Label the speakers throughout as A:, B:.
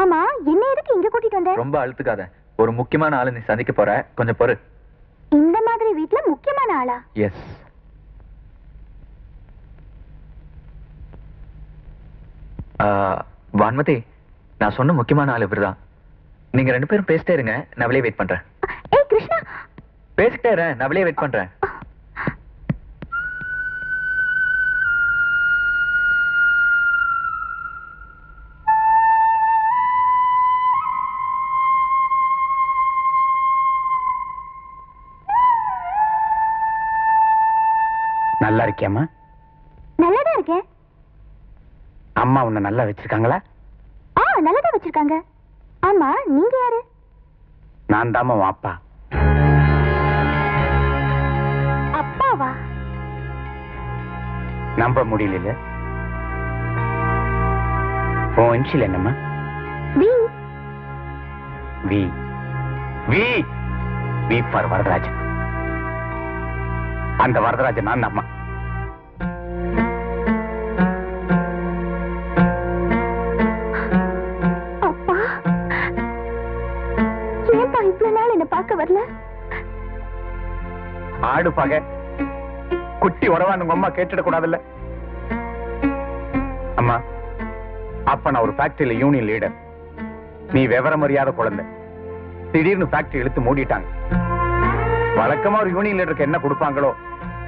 A: ஆமா, என்ன எதுக்கு இங்க கூட்டிட்டு வந்த?
B: ரொம்ப அழுத்துக்காத. ஒரு முக்கியமான ஆளு நீ சந்திக்க போற, கொஞ்சம் பொறு.
A: இந்த மாதிரி வீட்ல முக்கியமான ஆளா?
B: எஸ். வான்மதி, நான் சொன்ன முக்கியமான ஆள் இவர்தான். நீங்க 2 பேரும் பேசிட்டே இருங்க, நான் வெளியே வெயிட் பண்றேன்.
A: ஏய் கிருஷ்ணா,
B: பேசிட்டே இரு, நான் வெளியே வெயிட் பண்றேன்.
C: நல்லா இருக்கியாமா?
A: நல்லாதான் இருக்கேன்.
C: அம்மா உன்னை நல்லா வச்சிருக்காங்களா?
A: நல்லாதான் வச்சிருக்காங்க. ஆமா, நீங்க யாரு?
C: நான் தாமா உன் அப்பா.
A: அப்பாவா?
C: நம்ப முடியல. உன் இன்ஷியல் என்னம்மா?
A: V.
C: V V V for Varadarajan. அந்த வரதராஜன் நான் அம்மா.
A: அப்பா, ஏன்பா இவ்வளவு நாள் என்ன பார்க்க வரல?
C: ஆடு பாக குட்டி உறவான்னு உங்க அம்மா கேட்டுட கூடாதுல்ல. அம்மா, அப்ப நான் ஒரு ஃபேக்டரியில யூனியன் லீடர். நீ விவரம் அறியாத குழந்தை. திடீர்னு ஃபேக்டரி இழுத்து மூடிட்டாங்க. வழக்கமா ஒரு யூனியன் லீடருக்கு என்ன கொடுப்பாங்களோ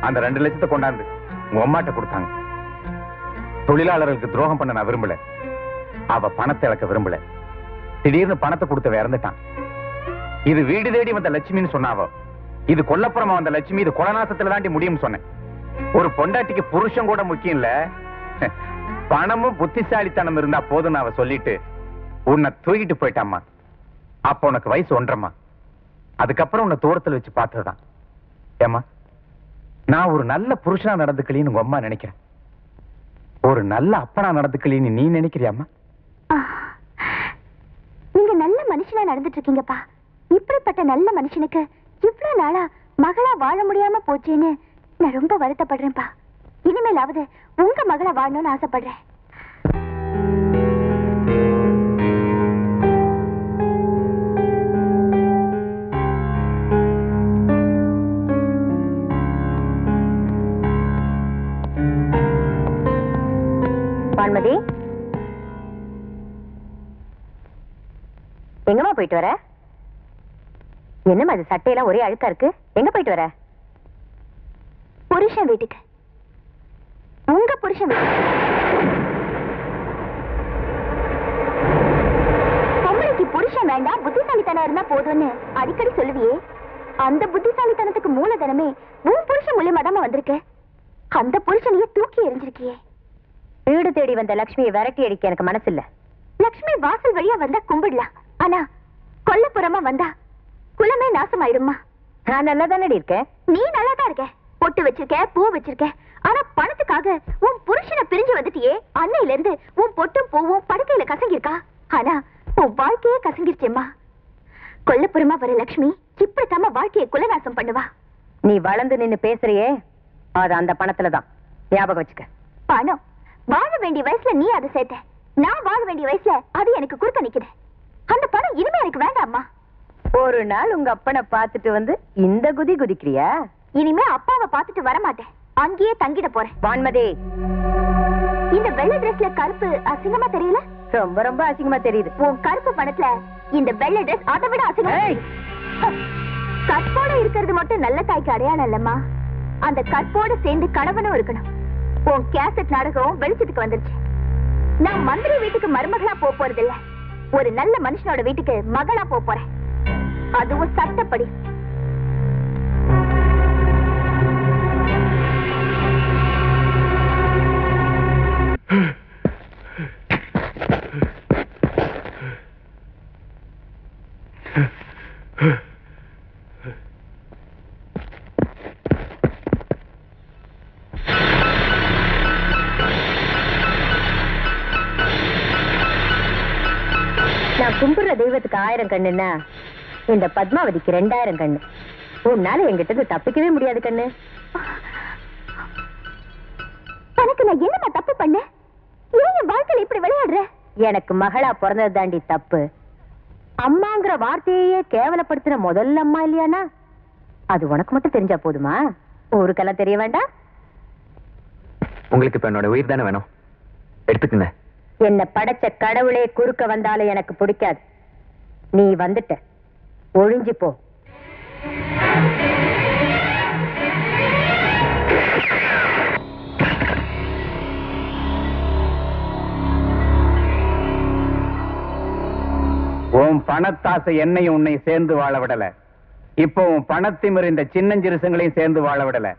C: அந்த 2 லட்சத்தை கொண்டாந்து உங்க அம்மாட்ட கொடுத்தாங்க. தொழிலாளர்களுக்கு துரோகம் பண்ண நான் விரும்பல. அவ பணத்தை இழக்க விரும்பல. திடீர்னு பணத்தை கொடுத்த இறந்துட்டான். இது வீடு தேடி வந்த லட்சுமின்னு சொன்னாவோ, இது கொல்லப்புறமா வந்த லட்சுமி, இது கொலநாசத்துல தாண்டி முடியும் சொன்னேன். ஒரு பொண்டாட்டிக்கு புருஷன் கூட முக்கியம் இல்ல, பணமும் புத்திசாலித்தனம் இருந்தா போதும் அவ சொல்லிட்டு உன்னை தூக்கிட்டு போயிட்டாமா. அப்ப உனக்கு வயசு 1.5. அதுக்கப்புறம் உன்னை தூரத்துல வச்சு பார்த்ததுதான். ஏமா, நான் ஒரு நல்ல புருஷனா நடந்துக்கலின்னு உங்க அம்மா நினைக்கிறேன். ஒரு நல்ல அப்பனா நடந்துக்கலின்னு நீ நினைக்கிறியாமா?
A: நீங்க நல்ல மனுஷனா நடந்துட்டு இருக்கீங்கப்பா. இப்படிப்பட்ட நல்ல மனுஷனுக்கு இவ்வளவு நாளா மகளா வாழ முடியாம போச்சேன்னு நான் ரொம்ப வருத்தப்படுறேன்ப்பா. இனிமேலாவது உங்க மகளா வாழணும்னு ஆசைப்படுறேன். வான்மதி, எங்கம்மா போயிட்டு வர? என்னம்மா அது சட்டையெல்லாம் ஒரே அழுக்கா இருக்கு? எங்க போயிட்டு வர? புருஷன் வீட்டுக்கு. உங்க புருஷன் வீட்டுக்கு. பொம்பளைக்கு புருஷன் வேண்டாம், புத்திசாலித்தனம் இருந்தா போதும்னு அடிக்கடி சொல்லுவியே. அந்த புத்திசாலித்தனத்துக்கு மூலதனமே உன் புருஷன் மூலியமா தான் வந்திருக்கு. அந்த புருஷனையே தூக்கி எறிஞ்சிருக்கியே. வீடு தேடி வந்த லட்சுமியை விரட்டி அடிக்க எனக்கு மனசு இல்ல. லட்சுமி வாசல் வழியா வந்தா கும்பிடலாம், ஆனா கொல்லப்புறமா வந்தா குலமே நாசமாயிடுமா. நான் நல்லா தானே இருக்கேன். நீ நல்லா தான் இருக்க. பொட்டு வச்சிருக்க, பூ வச்சிருக்க. ஆனா பணத்துக்காக உன் புருஷனை பிரிஞ்சு வந்துட்டியே. அன்னையில இருந்து உன் பொட்டும் பூவும் படுக்கையில கசங்கிருக்கா. ஆனா உன் வாழ்க்கையே கசங்கிருச்சேம்மா. கொல்லப்புறமா வர லட்சுமி இப்படித்தாம வாழ்க்கையை குலநாசம் பண்ணுவா. நீ வளர்ந்து நின்னு பேசுறியே, அது அந்த பணத்துலதான். ஞாபகம் வச்சுக்க. பணம் வாழ வேண்டிய வயசுல நீ அதை சேர்த்த. நான் வாழ வேண்டிய வயசுல அது எனக்கு குறுக்க நிக்குது. அந்த பணம் இனிமே எனக்கு வேண்டாம்மா. ஒரு நாள் உங்க அப்பனை பார்த்துட்டு வந்து இந்த குதி குதிக்கிறியா? இனிமே அப்பாவை பார்த்துட்டு வர மாட்டேன். அங்கேயே தங்கிட போறேன். வான்மதி, இந்த வெள்ளை டிரெஸ்ல கருப்பு அசிங்கமா தெரியல? ரொம்ப ரொம்ப அசிங்கமா தெரியுது. உன் கருப்பு பணத்துல இந்த வெள்ளை டிரெஸ் அதை விட அசிங்கமா. கற்போட இருக்கிறது மட்டும் நல்ல தாய்க்கு அடையாளம் இல்லம்மா. அந்த கற்போட சேர்ந்து கணவனும் இருக்கணும். உன் கேசட் நாடகம் வெளிச்சத்துக்கு வந்துருச்சு. நான் மந்திரி வீட்டுக்கு மருமகளா போறது இல்ல, ஒரு நல்ல மனுஷனோட வீட்டுக்கு மகளா போறேன். அதுவும் சட்டப்படி. நான் கும்பிடுற தெய்வத்துக்கு 1000 கண்ணுன்னா இந்த பத்மாவதிக்கு 2000 கண்ணு. உன்னால என்கிட்ட தப்பிக்கவே முடியாது கண்ணு. உனக்கு நான் என்னமா தப்பு பண்ண? ஏன் என் வாழ்க்கையில இப்படி விளையாடுற? எனக்கு மகளா பிறந்தது தாண்டி தப்பு. அம்மாங்கிற வார்த்தையே கேவலப்படுத்தின முதல்ல அம்மா இல்லையானா? அது உனக்கு மட்டும் தெரிஞ்சா போதுமா? ஊருக்கெல்லாம் தெரிய வேண்டாம்.
B: உங்களுக்கு இப்ப என்னோட உயிர் தானே வேணும், எடுத்துக்கங்க.
A: என்ன படைச்ச கடவுளே குறுக்க வந்தாலும் எனக்கு பிடிக்காது. நீ வந்துட்ட, ஒழிஞ்சு போ.
C: உன் பணத்தாசை என்னையும் உன்னை சேர்ந்து வாழ விடல. இப்போ உன் பணத்திமிர் இந்த சின்னஞ்சிறுசுங்களையும் சேர்ந்து வாழ விடல.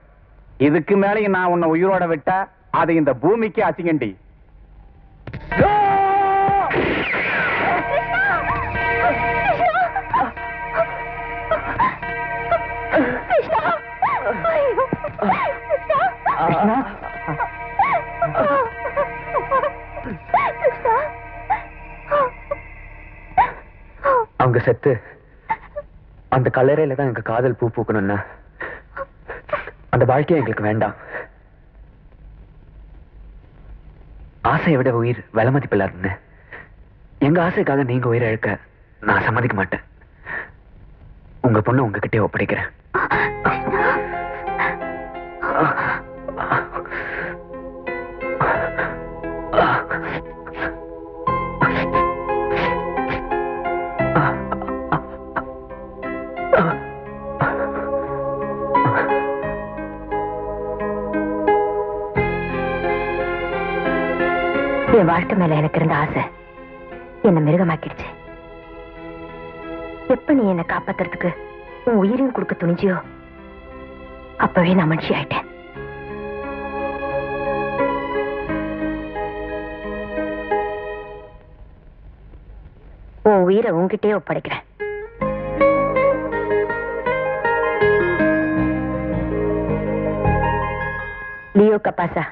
C: இதுக்கு மேலேயும் நான் உன்னை உயிரோட விட்டா அது இந்த பூமிக்கு அசிங்கண்டி.
B: அவங்க செத்து அந்த கல்லறையில தான் எங்க காதல் பூ பூக்கணும்னா அந்த வாழ்க்கையை எங்களுக்கு வேண்டாம். ஆசையை விட உயிர் விலை மதிப்பில்லாதுன்னு எங்க ஆசைக்காக நீங்க உயிரை இழக்க நான் சம்மதிக்க மாட்டேன். உங்க பொண்ணு உங்ககிட்டே ஒப்படைக்கிறேன்.
A: என் வாழ்க்கை மேல எனக்கு இருந்த ஆசை என்ன மிருகமாக்கிடுச்சு. எப்ப நீ என்னை காப்பாத்துறதுக்கு உன் உயிரையும் கொடுக்க துணிஞ்சியோ அப்பவே நான் மனுஷி ஆயிட்டேன். உன் உயிரை உன்கிட்டே ஒப்படைக்கிறேன். லியோ கபாசா.